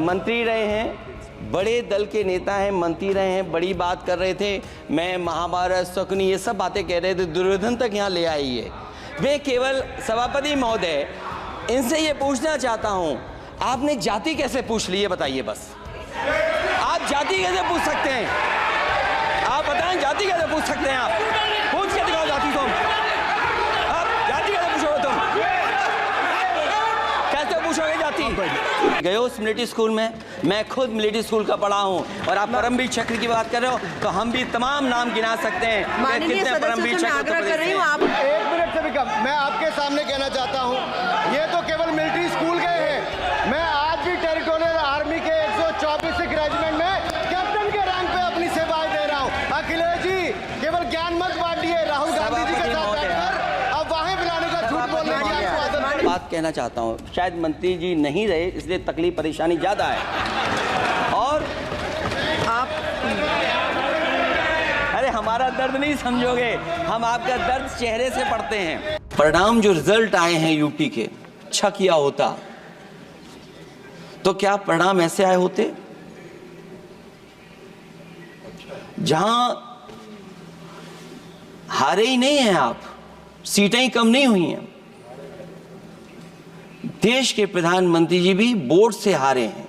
मंत्री रहे हैं, बड़े दल के नेता हैं, मंत्री रहे हैं, बड़ी बात कर रहे थे। मैं महाभारत, शकुनी, ये सब बातें कह रहे थे, दुर्योधन तक यहाँ ले आई है। मैं केवल सभापति महोदय इनसे ये पूछना चाहता हूँ, आपने जाति कैसे पूछ ली है बताइए बस। आप जाति कैसे पूछ सकते हैं? आप बताएं जाति कैसे पूछ सकते हैं? आप पूछ के दिखाओ जाति तुम। आप जाति कैसे पूछोगे तुम? कैसे पूछोगे जाति? गए उस मिलिट्री स्कूल में, मैं खुद मिलिट्री स्कूल का पढ़ा हूँ, और आप परमवीर चक्र की बात कर रहे हो तो हम भी तमाम नाम गिना सकते हैं कितने परमवीर चक्र। आप 1 मिनट से भी कम मैं आपके सामने कहना चाहता हूँ, ये तो केवल मिलिट्री स्कूल गए हैं। मैं आज भी टेरिटोरियल आर्मी के 124 रेजिमेंट में कैप्टन के रैंक पे अपनी सेवाएं दे रहा हूँ। अखिलेश जी केवल ज्ञान मत बांटिए, राहुल गांधी जी के साथ बैठकर अब वहां बुलाने का झूठ बोलने की आपको बात कहना चाहता हूँ। शायद मंत्री जी नहीं रहे इसलिए तकलीफ परेशानी ज्यादा है, और आप अरे हमारा दर्द नहीं समझोगे, हम आपका दर्द चेहरे से पढ़ते हैं। परिणाम जो रिजल्ट आए हैं यूपी के, अच्छा किया होता तो क्या परिणाम ऐसे आए होते? जहां हारे ही नहीं हैं आप, सीटें ही कम नहीं हुई हैं। देश के प्रधानमंत्री जी भी वोट से हारे हैं,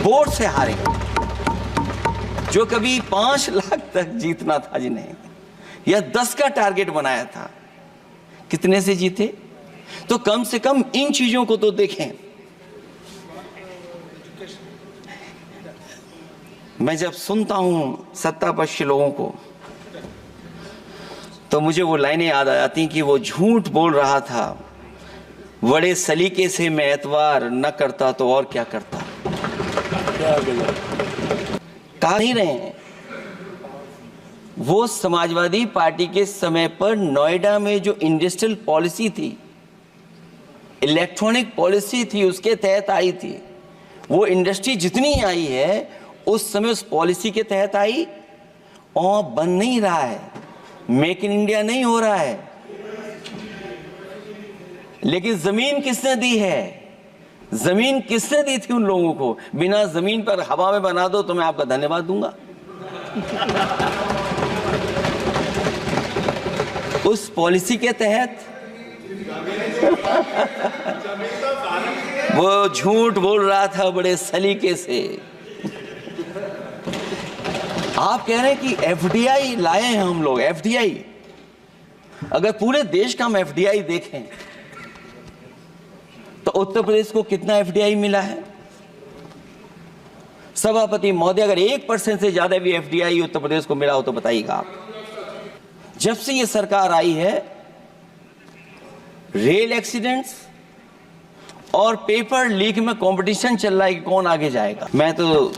वोट से हारे, जो कभी 5 लाख तक जीतना था जिन्हें, या 10 का टारगेट बनाया था, कितने से जीते? तो कम से कम इन चीजों को तो देखें। मैं जब सुनता हूं सत्तापक्ष लोगों को तो मुझे वो लाइनें याद आ जाती कि वो झूठ बोल रहा था, बड़े सलीके से मैं एतवार न करता तो और क्या करता। कहा नहीं रहे हैं। वो समाजवादी पार्टी के समय पर नोएडा में जो इंडस्ट्रियल पॉलिसी थी, इलेक्ट्रॉनिक पॉलिसी थी, उसके तहत आई थी। वो इंडस्ट्री जितनी आई है उस समय उस पॉलिसी के तहत आई, और बन नहीं रहा है, मेक इन इंडिया नहीं हो रहा है। लेकिन जमीन किसने दी है? जमीन किसने दी थी उन लोगों को? बिना जमीन पर हवा में बना दो तो मैं आपका धन्यवाद दूंगा। उस पॉलिसी के तहत वो झूठ बोल रहा था बड़े सलीके से। आप कह रहे हैं कि एफडीआई लाए हैं हम लोग। एफडीआई, अगर पूरे देश का हम एफडीआई देखें तो उत्तर प्रदेश को कितना एफडीआई मिला है? सभापति महोदय, अगर 1% से ज्यादा भी एफडीआई उत्तर प्रदेश को मिला हो तो बताइएगा आप। जब से ये सरकार आई है, रेल एक्सीडेंट्स और पेपर लीक में कंपटीशन चल रहा है कि कौन आगे जाएगा। मैं तो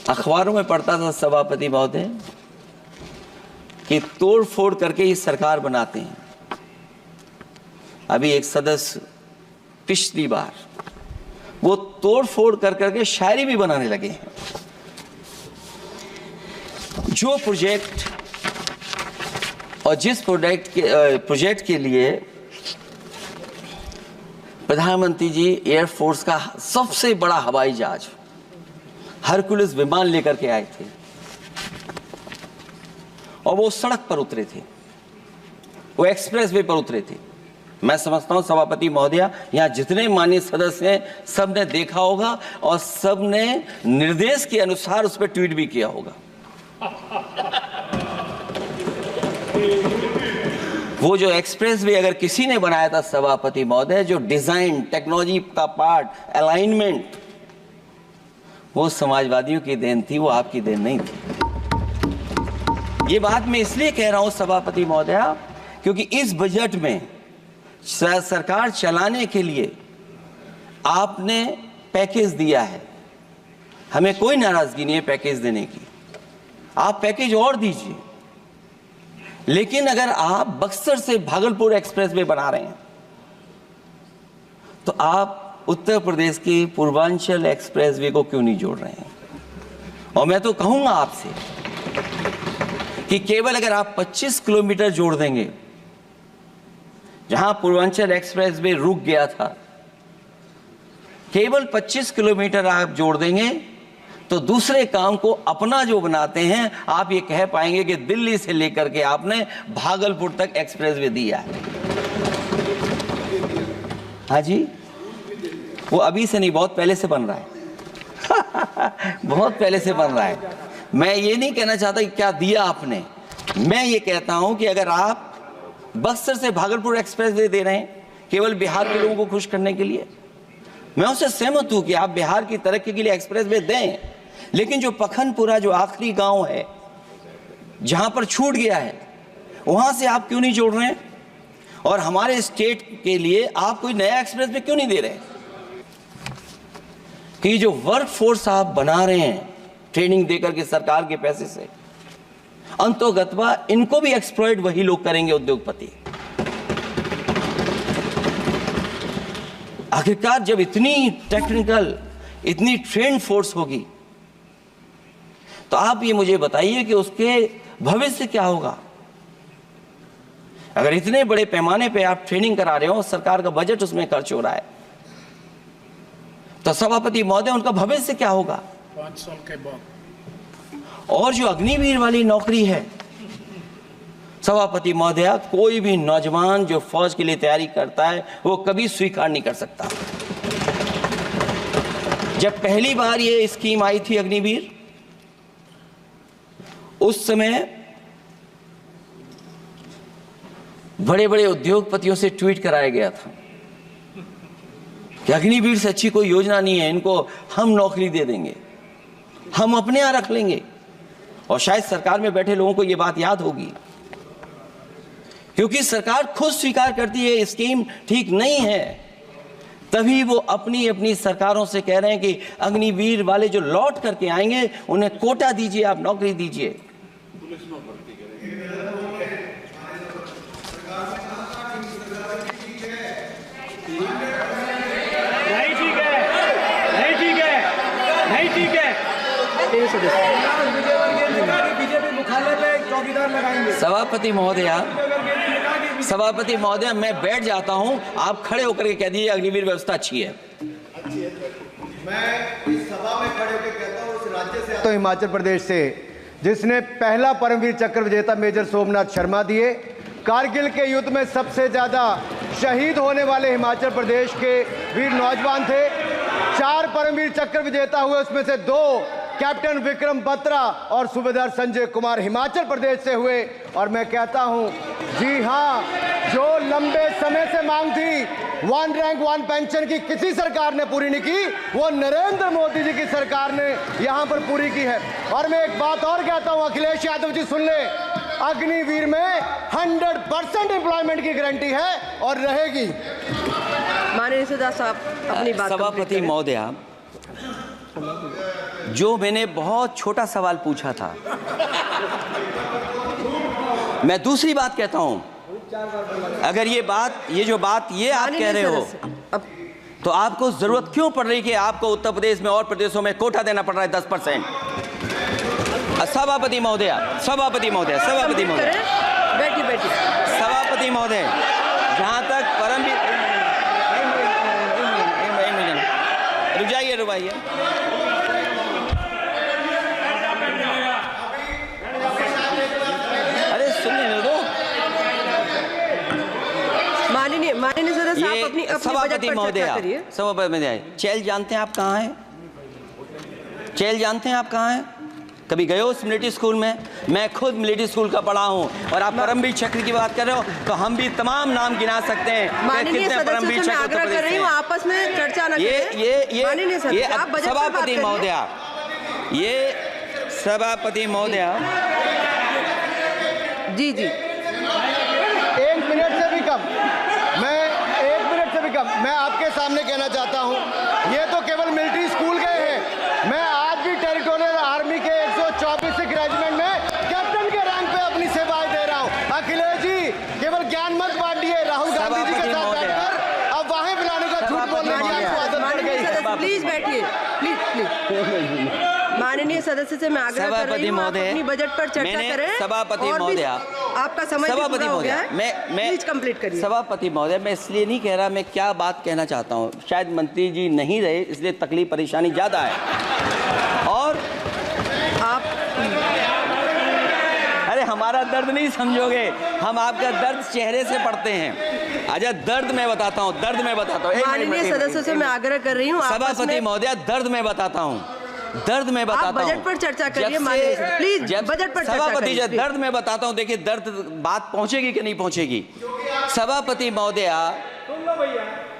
अखबारों में पढ़ता था सभापति महोदय कि तोड़ फोड़ करके ही सरकार बनाते हैं। अभी एक सदस्य पिछली बार वो तोड़ फोड़ कर करके शायरी भी बनाने लगे हैं। जो प्रोजेक्ट और जिस प्रोजेक्ट के लिए प्रधानमंत्री जी एयरफोर्स का सबसे बड़ा हवाई जहाज हरकुलिस विमान लेकर के आए थे, और वो सड़क पर उतरे थे, वो एक्सप्रेस वे पर उतरे थे। मैं समझता हूं सभापति महोदया, यहां जितने माननीय सदस्य हैं सबने देखा होगा और सबने निर्देश के अनुसार उस पर ट्वीट भी किया होगा। वो जो एक्सप्रेस वे अगर किसी ने बनाया था सभापति महोदय, जो डिजाइन, टेक्नोलॉजी का पार्ट, अलाइनमेंट, वो समाजवादियों की देन थी, वो आपकी देन नहीं थी। ये बात मैं इसलिए कह रहा हूं सभापति महोदया, क्योंकि इस बजट में सरकार चलाने के लिए आपने पैकेज दिया है। हमें कोई नाराजगी नहीं है पैकेज देने की, आप पैकेज और दीजिए। लेकिन अगर आप बक्सर से भागलपुर एक्सप्रेस वे बना रहे हैं तो आप उत्तर प्रदेश की पूर्वांचल एक्सप्रेस वे को क्यों नहीं जोड़ रहे हैं? और मैं तो कहूंगा आपसे कि केवल अगर आप 25 किलोमीटर जोड़ देंगे, जहां पूर्वांचल एक्सप्रेस वे रुक गया था, केवल 25 किलोमीटर आप जोड़ देंगे तो दूसरे काम को अपना जो बनाते हैं, आप ये कह पाएंगे कि दिल्ली से लेकर के आपने भागलपुर तक एक्सप्रेसवे दिया है। हाँ जी, वो अभी से नहीं, बहुत पहले से बन रहा है। बहुत पहले से बन रहा है। मैं ये नहीं कहना चाहता कि क्या दिया आपने, मैं ये कहता हूं कि अगर आप बक्सर से भागलपुर एक्सप्रेसवे दे रहे हैं केवल बिहार के लोगों को खुश करने के लिए, मैं उससे सहमत हूं कि आप बिहार की तरक्की के लिए एक्सप्रेसवे दें, लेकिन जो पखनपुरा जो आखिरी गांव है जहां पर छूट गया है, वहां से आप क्यों नहीं जोड़ रहे हैं? और हमारे स्टेट के लिए आप कोई नया एक्सप्रेसवे क्यों नहीं दे रहे? कि जो वर्क फोर्स आप बना रहे हैं ट्रेनिंग देकर के सरकार के पैसे से, अंतोगत्वा इनको भी एक्सप्लॉइट वही लोग करेंगे, उद्योगपति। आखिरकार जब इतनी टेक्निकल, इतनी ट्रेंड फोर्स होगी, तो आप ये मुझे बताइए कि उसके भविष्य क्या होगा। अगर इतने बड़े पैमाने पे आप ट्रेनिंग करा रहे हो, सरकार का बजट उसमें खर्च हो रहा है, तो सभापति महोदय उनका भविष्य क्या होगा? 5 साल के बाद। और जो अग्निवीर वाली नौकरी है, सभापति महोदय, कोई भी नौजवान जो फौज के लिए तैयारी करता है वो कभी स्वीकार नहीं कर सकता। जब पहली बार ये स्कीम आई थी अग्निवीर, उस समय बड़े बड़े उद्योगपतियों से ट्वीट कराया गया था कि अग्निवीर से अच्छी कोई योजना नहीं है, इनको हम नौकरी दे देंगे, हम अपने यहां रख लेंगे। और शायद सरकार में बैठे लोगों को यह बात याद होगी, क्योंकि सरकार खुद स्वीकार करती है स्कीम ठीक नहीं है, तभी वो अपनी अपनी सरकारों से कह रहे हैं कि अग्निवीर वाले जो लौट करके आएंगे उन्हें कोटा दीजिए, आप नौकरी दीजिए। नहीं ठीक है, नहीं ठीक है, नहीं ठीक है। बीजेपी मुख्यालय पे चौकीदार लगाएंगे। सभापति महोदय, मैं बैठ जाता हूं, आप खड़े होकर के कह दीजिए अग्निवीर व्यवस्था अच्छी है। मैं इस सभा में खड़े होकर कहता हूं, उस राज्य से तो हिमाचल प्रदेश से जिसने पहला परमवीर चक्र विजेता मेजर सोमनाथ शर्मा दिए, कारगिल के युद्ध में सबसे ज्यादा शहीद होने वाले हिमाचल प्रदेश के वीर नौजवान थे। 4 परमवीर चक्र विजेता हुए, उसमें से 2 कैप्टन विक्रम बत्रा और सूबेदार संजय कुमार हिमाचल प्रदेश से हुए। और मैं कहता हूं, जी हां, जो लंबे समय से मांग थी 1 रैंक 1 पेंशन की, किसी सरकार ने पूरी नहीं की, वो नरेंद्र मोदी जी की सरकार ने यहां पर पूरी की है। और मैं एक बात और कहता हूं, अखिलेश यादव जी सुन ले, अग्निवीर में 100% एम्प्लॉयमेंट की गारंटी है और रहेगी। माननीय सदा साहब अपनी बात। सभापति महोदय, जो मैंने बहुत छोटा सवाल पूछा था, मैं दूसरी बात कहता हूं। अगर ये जो बात आप कह रहे हो, तो आपको जरूरत क्यों पड़ रही कि आपको उत्तर प्रदेश में और प्रदेशों में कोटा देना पड़ रहा है 10%? सभापति महोदय, बैठिए। सभापति महोदय, जहां तक परमवीर, रुक जाइए। अरे सुनने दो। माननीय सदस्य, आप अपनी सभापति महोदय, चैल जानते हैं आप कहाँ हैं? चैल जानते हैं आप कहाँ हैं? कभी गए हो मिलिट्री स्कूल में? मैं खुद मिलिट्री स्कूल का पढ़ा हूँ। और आप परमवीर चक्र की बात कर रहे हो, तो हम भी तमाम नाम गिना सकते हैं। माननीय सदस्य से मैं आग्रह कर रही हूँ, आपस में चर्चा न करें। ये सभापति महोदय, जी 1 मिनट से भी कम, मैं आपके सामने कहना चाहता हूं, ये तो केवल मिलिट्री स्कूल गए हैं। मैं आज भी टेरिटोरियल आर्मी के 124 रेजिमेंट में कैप्टन के रैंक पे अपनी सेवाएं दे रहा हूं। अखिलेश जी, केवल ज्ञान मत बांटिए, राहुल गांधी जी के साथ बैठकर अब वहां बुलाने का झूठ बोलने की आपको आदत पड़ गई। प्लीज बैठिए, प्लीज। माननीय सदस्य से मैं आग्रह कर रही हूं, आप अपनी बजट पर चर्चा करें। सभापति महोदय, आपका समय भी सभापति पूरा हो गया महोदय, है। मैं प्लीज कंप्लीट करिए। सभापति महोदय, मैं इसलिए नहीं कह रहा, मैं क्या बात कहना चाहता हूँ, शायद मंत्री जी नहीं रहे इसलिए तकलीफ परेशानी ज्यादा है। और आप अरे हमारा दर्द नहीं समझोगे, हम आपका दर्द चेहरे से पढ़ते हैं। अच्छा दर्द मैं बताता हूँ, दर्द मैं बताता हूँ। माननीय सदस्यों से मैं आग्रह कर रही हूँ, सभापति महोदय दर्द मैं बताता हूँ, दर्द मैं बताता हूँ। बजट पर चर्चा करिए माननीय सदस्य, प्लीज बजट पर चर्चा सभापति जी करिए। दर्द मैं बताता हूँ, देखिए दर्द बात पहुंचेगी कि नहीं पहुंचेगी। सभापति महोदय,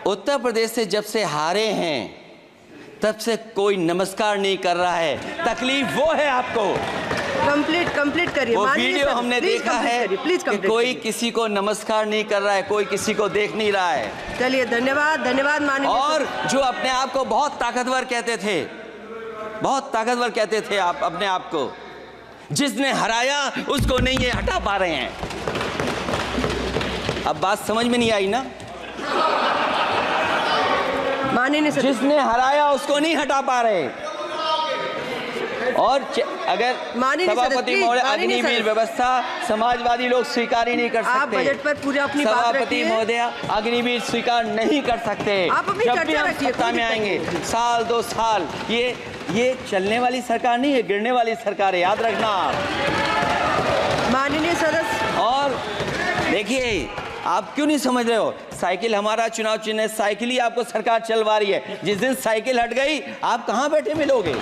उत्तर प्रदेश से जब से हारे हैं तब से कोई नमस्कार नहीं कर रहा है, तकलीफ वो है आपको। कंप्लीट करिए। वो वीडियो हमने देखा है प्लीज कि कोई किसी को नमस्कार नहीं कर रहा है, कोई किसी को देख नहीं रहा है। चलिए धन्यवाद माननीय। और जो अपने आप को बहुत ताकतवर कहते थे, बहुत ताकतवर कहते थे आप अपने आप को, जिसने हराया उसको नहीं ये हटा पा रहे हैं। अब बात समझ में नहीं आई ना? माननीय सदस्य, जिसने हराया उसको नहीं हटा पा रहे। और अगर सभापति महोदय अग्निवीर व्यवस्था समाजवादी लोग स्वीकार ही नहीं कर सकते। आप बजट पर पूरी अपनी बात सभापति रखिए। महोदय अग्निवीर स्वीकार नहीं कर सकते। आप अपनी जब भी चर्चा हम रखिए, सत्ता कोई में दिक्कत आएंगे, नहीं। साल 2 साल, ये चलने वाली सरकार नहीं है, गिरने वाली सरकार है, याद रखना आप। माननीय सदस्य, और देखिए आप क्यों नहीं समझ रहे हो, साइकिल हमारा चुनाव चिन्ह है, साइकिल ही आपको सरकार चलवा रही है। जिस दिन साइकिल हट गई आप कहां बैठे मिलोगे।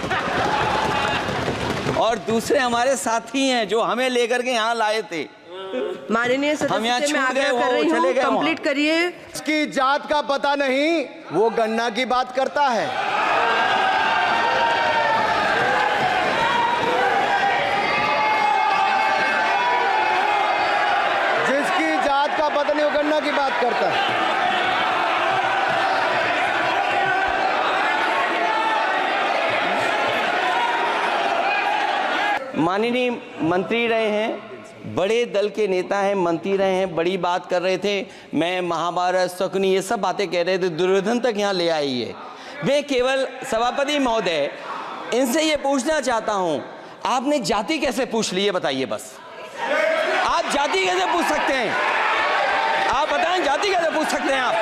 और दूसरे हमारे साथी हैं जो हमें लेकर के यहाँ लाए थे। माननीय हम यहाँ सदस्य से मैं छूट गए, आग्रह वो कर रही चले हूँ, गए वहाँ। कंप्लीट करिए। इसकी जात का पता नहीं, वो गन्ना की बात करता है। जिसकी जात का पता नहीं वो गन्ना की बात करता है। माननीय मंत्री रहे हैं, बड़े दल के नेता हैं, मंत्री रहे हैं, बड़ी बात कर रहे थे। मैं महाभारत, शकुनी, ये सब बातें कह रहे थे, दुर्योधन तक यहाँ ले आई है। मैं केवल सभापति महोदय इनसे ये पूछना चाहता हूँ, आपने जाति कैसे पूछ ली है बताइए बस। आप जाति कैसे पूछ सकते हैं? आप बताएं जाति कैसे पूछ सकते हैं आप?